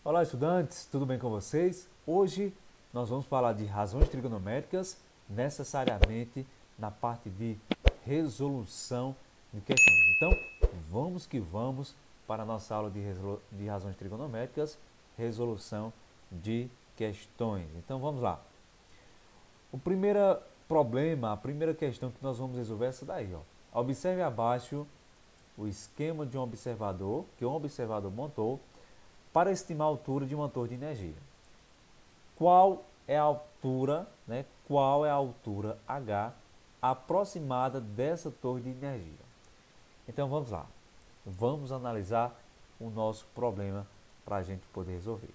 Olá, estudantes, tudo bem com vocês? Hoje nós vamos falar de razões trigonométricas, necessariamente na parte de resolução de questões. Então, vamos que vamos para a nossa aula de razões trigonométricas, resolução de questões. Então, vamos lá. O primeiro problema, a primeira questão que nós vamos resolver é essa daí, ó. Observe abaixo o esquema de um observador que um observador montou para estimar a altura de uma torre de energia. Qual é a altura, Qual é a altura H aproximada dessa torre de energia? Então vamos lá. Vamos analisar o nosso problema para a gente poder resolver.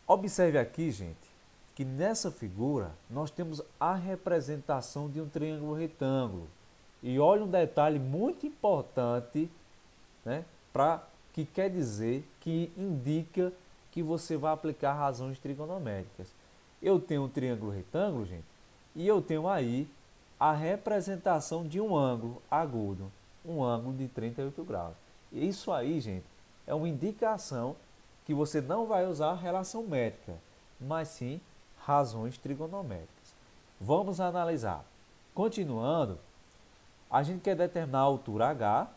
Observe aqui, gente, que nessa figura nós temos a representação de um triângulo retângulo. E olha um detalhe muito importante, que quer dizer, que indica que você vai aplicar razões trigonométricas. Eu tenho um triângulo retângulo, gente, e eu tenho aí a representação de um ângulo agudo, um ângulo de 38 graus. E isso aí, gente, é uma indicação que você não vai usar relação métrica, mas sim razões trigonométricas. Vamos analisar. Continuando, a gente quer determinar a altura H.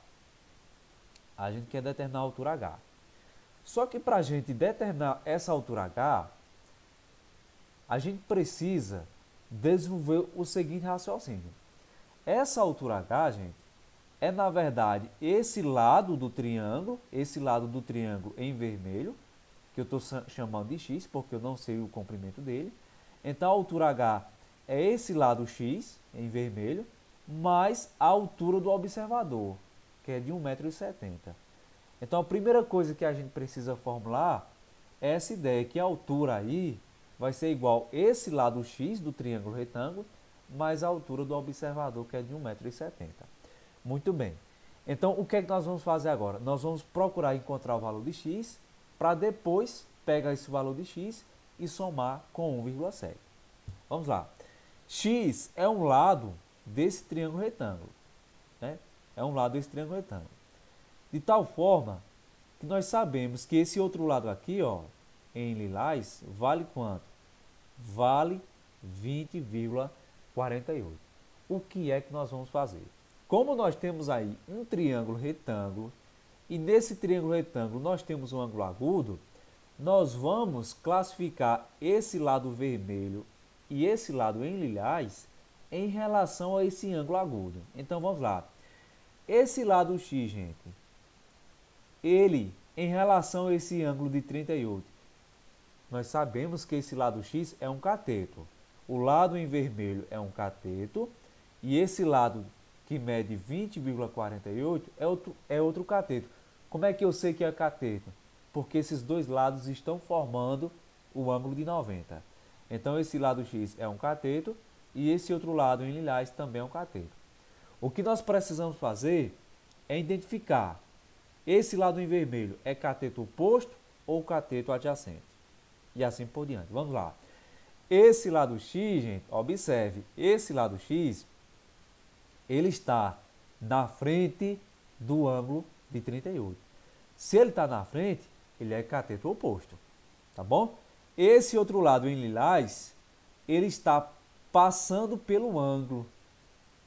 Só que para a gente determinar essa altura H, a gente precisa desenvolver o seguinte raciocínio. Essa altura H, gente, é na verdade esse lado do triângulo em vermelho, que eu estou chamando de x, porque eu não sei o comprimento dele. Então a altura H é esse lado x em vermelho, mais a altura do observador, que é de 1,70 m. Então, a primeira coisa que a gente precisa formular é essa ideia, que a altura aí vai ser igual a esse lado x do triângulo retângulo, mais a altura do observador, que é de 1,70 m. Muito bem. Então, o que é que nós vamos fazer agora? Nós vamos procurar encontrar o valor de x, para depois pegar esse valor de x e somar com 1,7. Vamos lá. X é um lado desse triângulo retângulo, de tal forma que nós sabemos que esse outro lado aqui, ó, em lilás, vale quanto? Vale 20,48. O que é que nós vamos fazer? Como nós temos aí um triângulo retângulo, e nesse triângulo retângulo nós temos um ângulo agudo, nós vamos classificar esse lado vermelho e esse lado em lilás em relação a esse ângulo agudo. Então, vamos lá. Esse lado x, gente, ele, em relação a esse ângulo de 38, nós sabemos que esse lado x é um cateto. O lado em vermelho é um cateto, e esse lado que mede 20,48 é outro cateto. Como é que eu sei que é cateto? Porque esses dois lados estão formando o ângulo de 90. Então, esse lado x é um cateto, e esse outro lado em lilás também é um cateto. O que nós precisamos fazer é identificar esse lado em vermelho é cateto oposto ou cateto adjacente. E assim por diante. Vamos lá. Esse lado x, gente, observe, esse lado x, ele está na frente do ângulo de 38. Se ele está na frente, ele é cateto oposto. Tá bom? Esse outro lado em lilás, ele está passando pelo ângulo.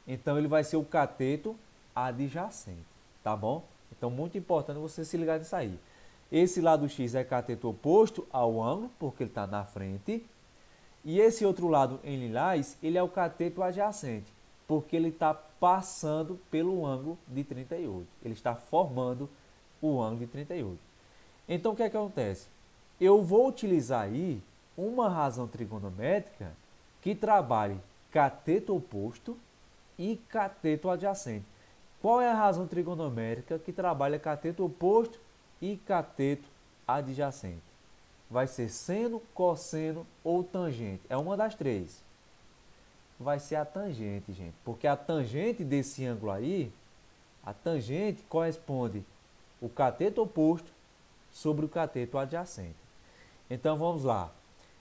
Então, ele vai ser o cateto adjacente. Tá bom? Então, muito importante você se ligar nisso aí. Esse lado x é cateto oposto ao ângulo, porque ele está na frente. E esse outro lado em lilás, ele é o cateto adjacente, porque ele está passando pelo ângulo de 38. Ele está formando o ângulo de 38. Então, o que é que acontece? Eu vou utilizar aí uma razão trigonométrica que trabalhe cateto oposto e cateto adjacente. Qual é a razão trigonométrica que trabalha cateto oposto e cateto adjacente? Vai ser seno, cosseno ou tangente. É uma das três. Vai ser a tangente, gente. Porque a tangente desse ângulo aí, a tangente corresponde o cateto oposto sobre o cateto adjacente. Então, vamos lá.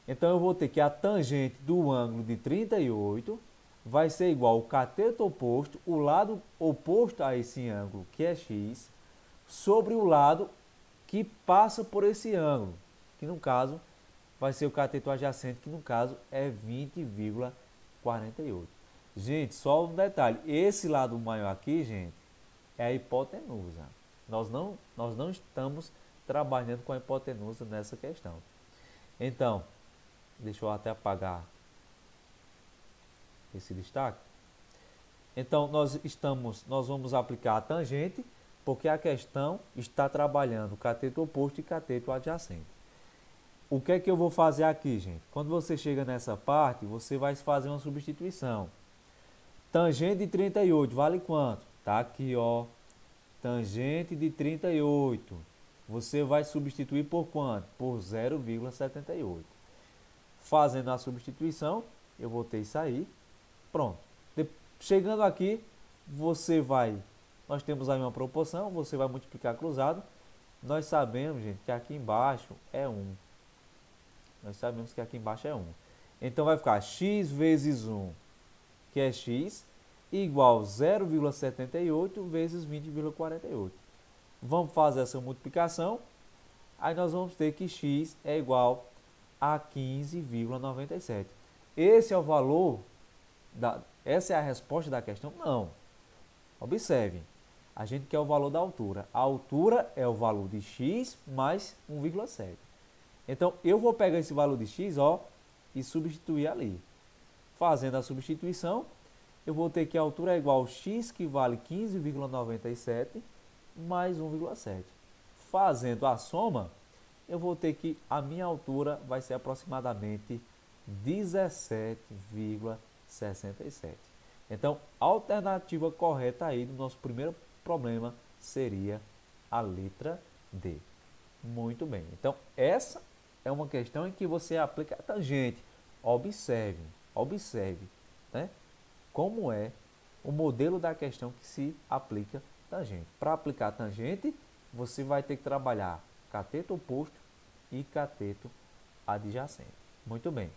Então, eu vou ter que a tangente do ângulo de 38 vai ser igual ao cateto oposto, o lado oposto a esse ângulo, que é x, sobre o lado que passa por esse ângulo, que no caso vai ser o cateto adjacente, que no caso é 20,48. Gente, só um detalhe, esse lado maior aqui, gente, é a hipotenusa. Nós não estamos trabalhando com a hipotenusa nessa questão. Então, deixa eu até apagar esse destaque. Então, nós vamos aplicar a tangente, porque a questão está trabalhando cateto oposto e cateto adjacente. O que é que eu vou fazer aqui, gente? Quando você chega nessa parte, você vai fazer uma substituição. Tangente de 38 vale quanto? Tá aqui, ó. Tangente de 38. Você vai substituir por quanto? Por 0,78. Fazendo a substituição, eu vou ter isso aí. Pronto. Chegando aqui, nós temos aí uma proporção, você vai multiplicar cruzado. Nós sabemos, gente, que aqui embaixo é 1. Nós sabemos que aqui embaixo é 1. Então, vai ficar x vezes 1, que é x, igual 0,78 vezes 20,48. Vamos fazer essa multiplicação. Aí nós vamos ter que x é igual a 15,97. Esse é o valor, essa é a resposta da questão? Não. Observe, a gente quer o valor da altura. A altura é o valor de x mais 1,7. Então, eu vou pegar esse valor de x, ó, e substituir ali. Fazendo a substituição, eu vou ter que a altura é igual a x, que vale 15,97, mais 1,7. Fazendo a soma, eu vou ter que a minha altura vai ser aproximadamente 17,67. Então, a alternativa correta aí do nosso primeiro problema seria a letra D. Muito bem. Então, essa é uma questão em que você aplica a tangente. Observe, né, como é o modelo da questão que se aplica tangente. Para aplicar tangente, você vai ter que trabalhar cateto oposto e cateto adjacente. Muito bem.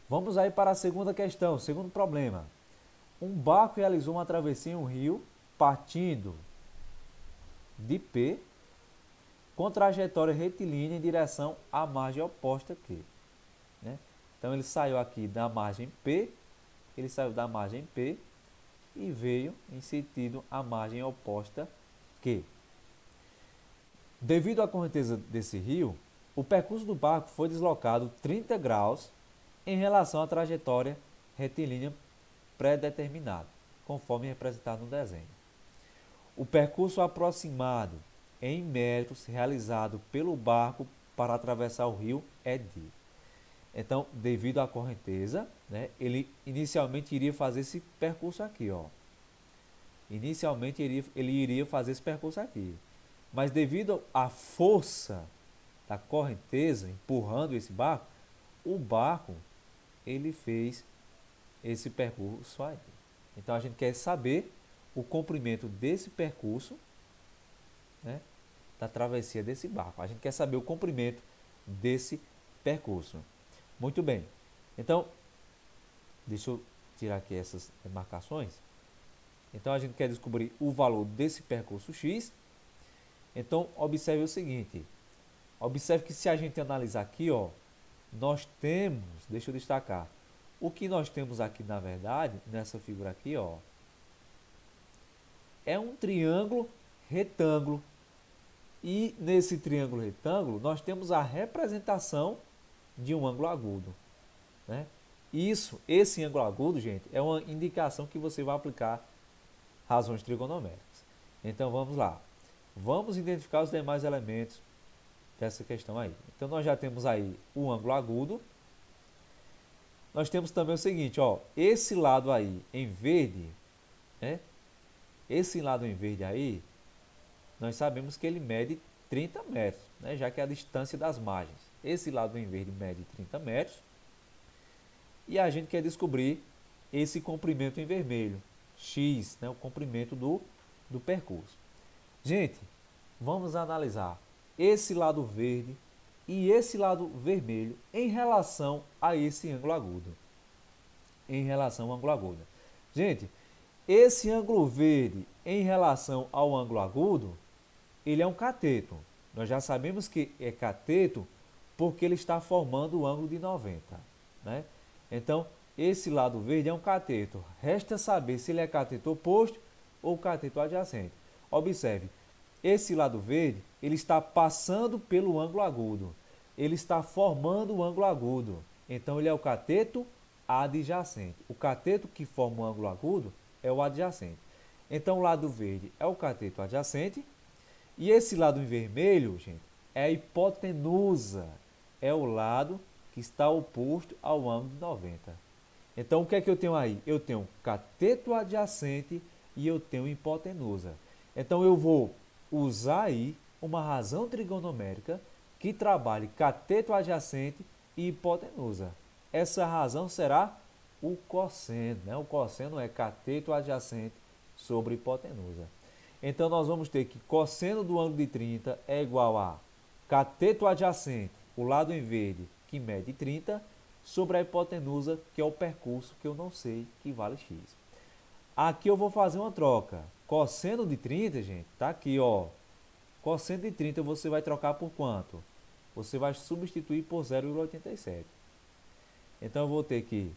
Vamos aí para a segunda questão, segundo problema. Um barco realizou uma travessia em um rio partindo de P com trajetória retilínea em direção à margem oposta Q. Né? Então, ele saiu aqui da margem P, e veio em sentido à margem oposta Q. Devido à correnteza desse rio, o percurso do barco foi deslocado 30 graus em relação à trajetória retilínea pré-determinada, conforme representado no desenho. O percurso aproximado em metros realizado pelo barco para atravessar o rio é de. Então, devido à correnteza, né, ele inicialmente iria fazer esse percurso aqui, ó. Inicialmente ele iria fazer esse percurso aqui. Mas devido à força da correnteza empurrando esse barco, o barco ele fez esse percurso aí. Então a gente quer saber o comprimento desse percurso, né, da travessia desse barco. A gente quer saber o comprimento desse percurso. Muito bem. Então, deixa eu tirar aqui essas marcações. Então a gente quer descobrir o valor desse percurso x. Então observe o seguinte. Observe que se a gente analisar aqui, ó, nós temos, deixa eu destacar, o que nós temos aqui na verdade, nessa figura aqui, ó, é um triângulo retângulo. E nesse triângulo retângulo nós temos a representação de um ângulo agudo, né? Esse ângulo agudo, gente, é uma indicação que você vai aplicar razões trigonométricas. Então vamos lá. Vamos identificar os demais elementos dessa questão aí. Então nós já temos aí o ângulo agudo. Nós temos também o seguinte, ó, esse lado aí em verde, né? Esse lado em verde aí, nós sabemos que ele mede 30 metros, né? Já que é a distância das margens. Esse lado em verde mede 30 metros. E a gente quer descobrir esse comprimento em vermelho, x, né? O comprimento do percurso. Gente, vamos analisar esse lado verde e esse lado vermelho em relação a esse ângulo agudo. Em relação ao ângulo agudo. Gente, esse ângulo verde em relação ao ângulo agudo, ele é um cateto. Nós já sabemos que é cateto porque ele está formando o ângulo de 90, né? Então, esse lado verde é um cateto. Resta saber se ele é cateto oposto ou cateto adjacente. Observe, esse lado verde, ele está passando pelo ângulo agudo. Ele está formando o ângulo agudo. Então, ele é o cateto adjacente. O cateto que forma o ângulo agudo é o adjacente. Então, o lado verde é o cateto adjacente. E esse lado em vermelho, gente, é a hipotenusa. É o lado que está oposto ao ângulo de 90. Então, o que é que eu tenho aí? Eu tenho cateto adjacente e eu tenho hipotenusa. Então, eu vou usar aí uma razão trigonomérica que trabalhe cateto adjacente e hipotenusa. Essa razão será o cosseno, né? O cosseno é cateto adjacente sobre hipotenusa. Então, nós vamos ter que cosseno do ângulo de 30 é igual a cateto adjacente, o lado em verde, que mede 30, sobre a hipotenusa, que é o percurso que eu não sei, que vale x. Aqui eu vou fazer uma troca. Cosseno de 30, gente, tá aqui, ó. Cosseno de 30 você vai trocar por quanto? Você vai substituir por 0,87. Então, eu vou ter que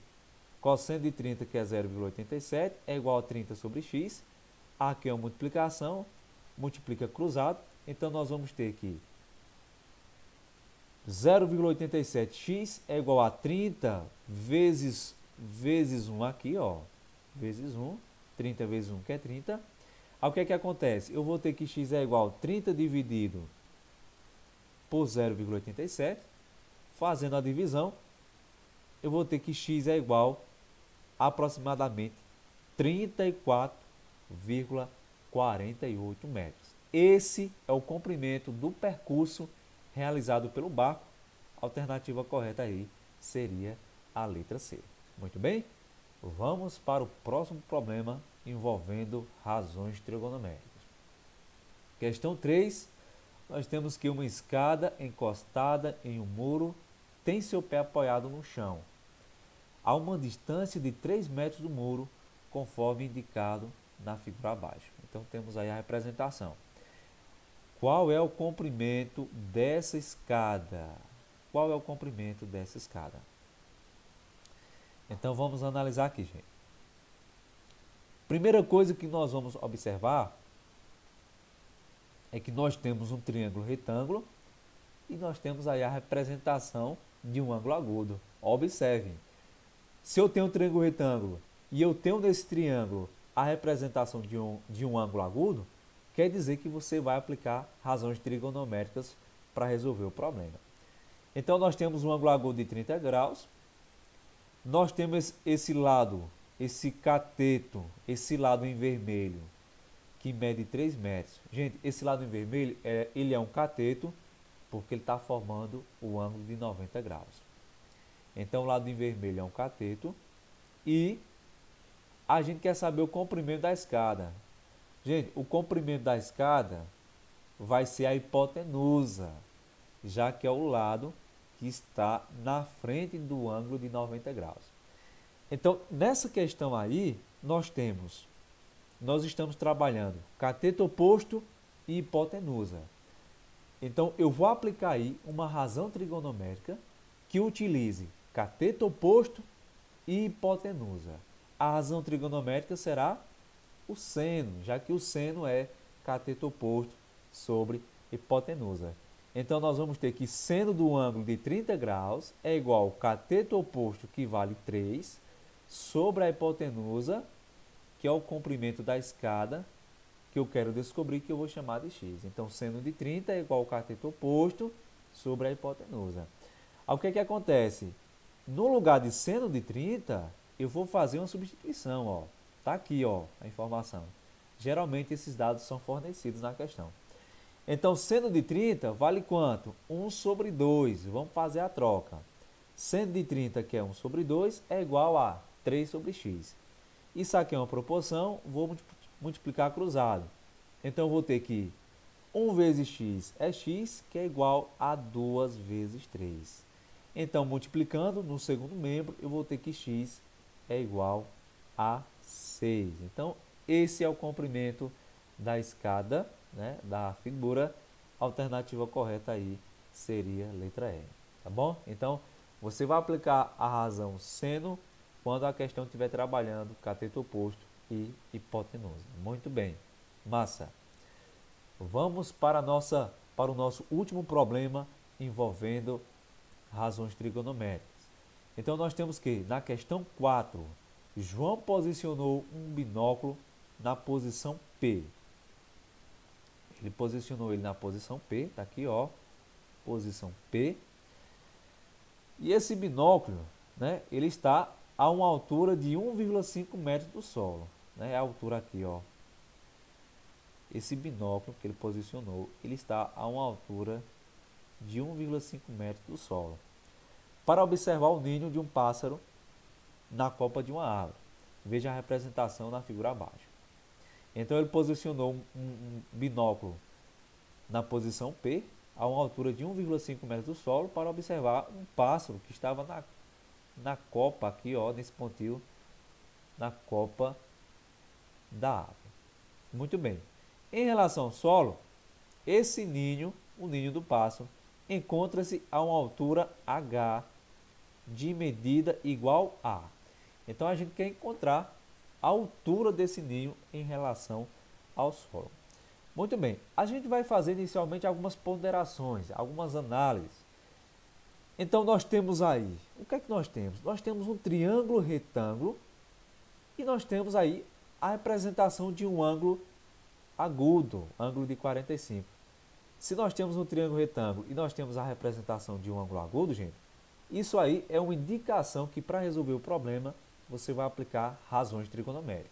cosseno de 30, que é 0,87, é igual a 30 sobre x. Aqui é uma multiplicação, multiplica cruzado. Então, nós vamos ter que 0,87x é igual a 30 vezes 1 aqui, ó. Vezes 1, 30 vezes 1, que é 30. Aí, o que é que acontece? Eu vou ter que x é igual a 30 dividido por 0,87. Fazendo a divisão, eu vou ter que x é igual a aproximadamente 34,48 metros. Esse é o comprimento do percurso realizado pelo barco. A alternativa correta aí seria a letra C. Muito bem? Vamos para o próximo problema envolvendo razões trigonoméricas. Questão 3. Nós temos que uma escada encostada em um muro tem seu pé apoiado no chão, a uma distância de 3 metros do muro, conforme indicado na figura abaixo. Então, temos aí a representação. Qual é o comprimento dessa escada? Qual é o comprimento dessa escada? Então, vamos analisar aqui, gente. Primeira coisa que nós vamos observar é que nós temos um triângulo retângulo e nós temos aí a representação de um ângulo agudo. Observem, se eu tenho um triângulo retângulo e eu tenho nesse triângulo a representação de um ângulo agudo, quer dizer que você vai aplicar razões trigonoméricas para resolver o problema. Então, nós temos um ângulo agudo de 30 graus, nós temos esse lado, esse cateto, esse lado em vermelho, que mede 3 metros. Gente, esse lado em vermelho, ele é um cateto, porque ele está formando o ângulo de 90 graus. Então, o lado em vermelho é um cateto e a gente quer saber o comprimento da escada. Gente, o comprimento da escada vai ser a hipotenusa, já que é o lado que está na frente do ângulo de 90 graus. Então, nessa questão aí, nós estamos trabalhando cateto oposto e hipotenusa. Então, eu vou aplicar aí uma razão trigonomérica que utilize cateto oposto e hipotenusa. A razão trigonomérica será o seno, já que o seno é cateto oposto sobre hipotenusa. Então, nós vamos ter que seno do ângulo de 30 graus é igual ao cateto oposto, que vale 3, sobre a hipotenusa, que é o comprimento da escada, que eu quero descobrir, que eu vou chamar de x. Então, seno de 30 é igual ao cateto oposto sobre a hipotenusa. Aí, o que é que acontece? No lugar de seno de 30, eu vou fazer uma substituição, ó. Tá aqui, ó, a informação. Geralmente, esses dados são fornecidos na questão. Então, seno de 30 vale quanto? 1 sobre 2. Vamos fazer a troca. Seno de 30, que é 1 sobre 2, é igual a 3 sobre x. Isso aqui é uma proporção, vou multiplicar cruzado. Então, eu vou ter que 1 vezes x é x, que é igual a 2 vezes 3. Então, multiplicando no segundo membro, eu vou ter que x é igual a 6. Então, esse é o comprimento da escada né, da figura, a alternativa correta aí seria a letra E, tá bom? Então, você vai aplicar a razão seno quando a questão estiver trabalhando cateto oposto e hipotenusa. Muito bem, massa. Vamos para o nosso último problema envolvendo razões trigonométricas. Então, nós temos que, na questão 4, João posicionou um binóculo na posição P. Ele posicionou ele na posição P, tá aqui, ó, posição P. E esse binóculo, né, ele está a uma altura de 1,5 metros do solo, né, a altura aqui, ó. Esse binóculo que ele posicionou, ele está a uma altura de 1,5 metros do solo, para observar o ninho de um pássaro na copa de uma árvore. Veja a representação na figura abaixo. Então ele posicionou um binóculo na posição P, a uma altura de 1,5 metros do solo, para observar um pássaro que estava na copa aqui, ó, nesse pontinho, na copa da árvore. Muito bem. Em relação ao solo, esse ninho, o ninho do pássaro, encontra-se a uma altura H de medida igual a. Então a gente quer encontrar a altura desse ninho em relação ao solo. Muito bem, a gente vai fazer inicialmente algumas ponderações, algumas análises. Então nós temos aí, o que é que nós temos? Nós temos um triângulo retângulo e nós temos aí a representação de um ângulo agudo, ângulo de 45. Se nós temos um triângulo retângulo e nós temos a representação de um ângulo agudo, gente, isso aí é uma indicação que para resolver o problema você vai aplicar razões trigonométricas.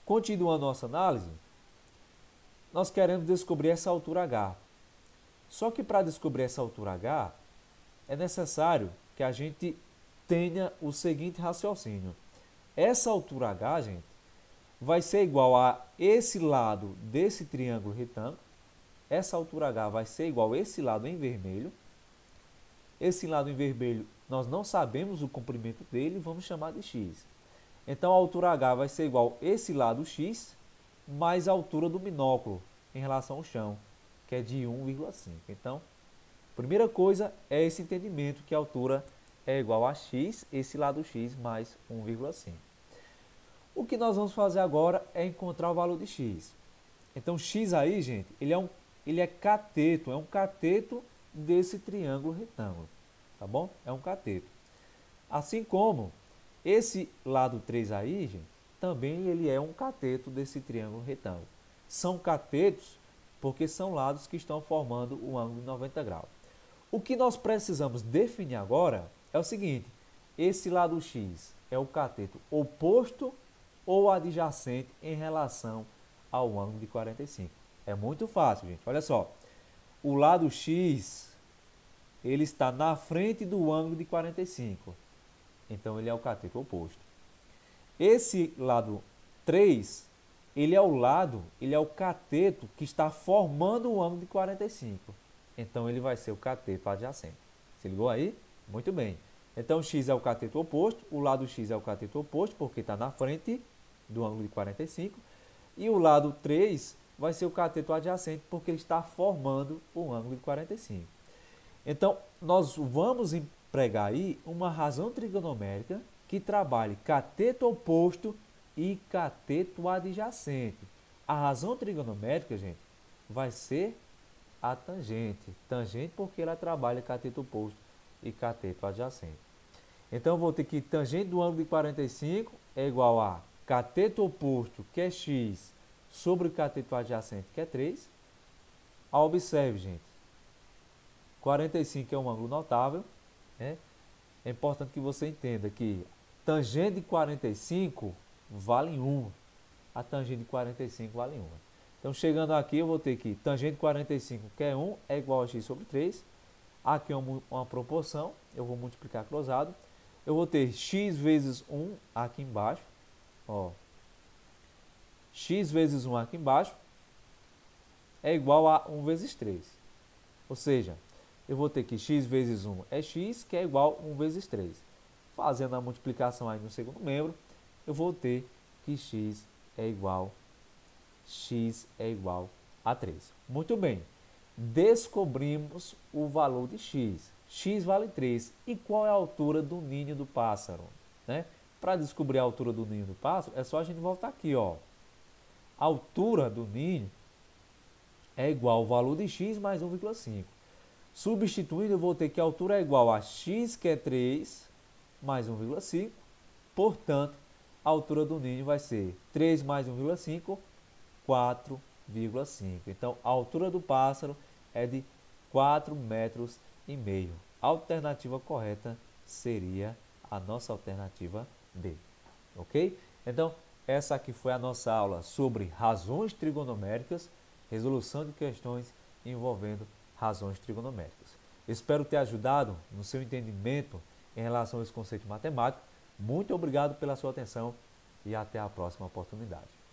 Continuando a nossa análise, nós queremos descobrir essa altura H. Só que para descobrir essa altura H, é necessário que a gente tenha o seguinte raciocínio. Essa altura H, gente, vai ser igual a esse lado desse triângulo retângulo. Essa altura H vai ser igual a esse lado em vermelho. Esse lado em vermelho, nós não sabemos o comprimento dele, vamos chamar de x. Então, a altura H vai ser igual a esse lado x mais a altura do binóculo em relação ao chão, que é de 1,5. Então, primeira coisa é esse entendimento que a altura é igual a x, esse lado x mais 1,5. O que nós vamos fazer agora é encontrar o valor de x. Então, x aí, gente, ele é cateto, é um cateto desse triângulo retângulo, tá bom? É um cateto. Assim como esse lado 3 aí, gente, também ele é um cateto desse triângulo retângulo. São catetos porque são lados que estão formando um ângulo de 90 graus. O que nós precisamos definir agora é o seguinte: esse lado x é o cateto oposto ou adjacente em relação ao ângulo de 45. É muito fácil, gente. Olha só. O lado x, ele está na frente do ângulo de 45. Então, ele é o cateto oposto. Esse lado 3, ele é o cateto que está formando o ângulo de 45. Então, ele vai ser o cateto adjacente. Se ligou aí? Muito bem. Então, x é o cateto oposto, o lado x é o cateto oposto, porque está na frente do ângulo de 45. E o lado 3 vai ser o cateto adjacente, porque ele está formando o ângulo de 45. Então, nós vamos empregar aí uma razão trigonométrica que trabalhe cateto oposto e cateto adjacente. A razão trigonométrica, gente, vai ser a tangente. Tangente porque ela trabalha cateto oposto e cateto adjacente. Então, eu vou ter que tangente do ângulo de 45 é igual a cateto oposto, que é x, sobre o cateto adjacente, que é 3. Observe, gente, 45 é um ângulo notável, né? É importante que você entenda que tangente de 45 vale 1. A tangente de 45 vale 1. Então, chegando aqui, eu vou ter que tangente de 45, que é 1, é igual a x sobre 3. Aqui é uma proporção, eu vou multiplicar cruzado. Eu vou ter x vezes 1 aqui embaixo. Ó, x vezes 1 aqui embaixo é igual a 1 vezes 3. Ou seja, eu vou ter que x vezes 1 é x, que é igual a 1 vezes 3. Fazendo a multiplicação aí no segundo membro, eu vou ter que x é igual a 3. Muito bem. Descobrimos o valor de x. X vale 3. E qual é a altura do ninho do pássaro? Né? Para descobrir a altura do ninho do pássaro, é só a gente voltar aqui, ó. A altura do ninho é igual ao valor de x mais 1,5. Substituindo, eu vou ter que a altura é igual a x, que é 3, mais 1,5. Portanto, a altura do ninho vai ser 3 mais 1,5, 4,5. Então, a altura do pássaro é de 4,5 metros. A alternativa correta seria a nossa alternativa B. Ok? Então, essa aqui foi a nossa aula sobre razões trigonoméricas, resolução de questões envolvendo razões trigonoméricas. Espero ter ajudado no seu entendimento em relação a esse conceito matemático. Muito obrigado pela sua atenção e até a próxima oportunidade.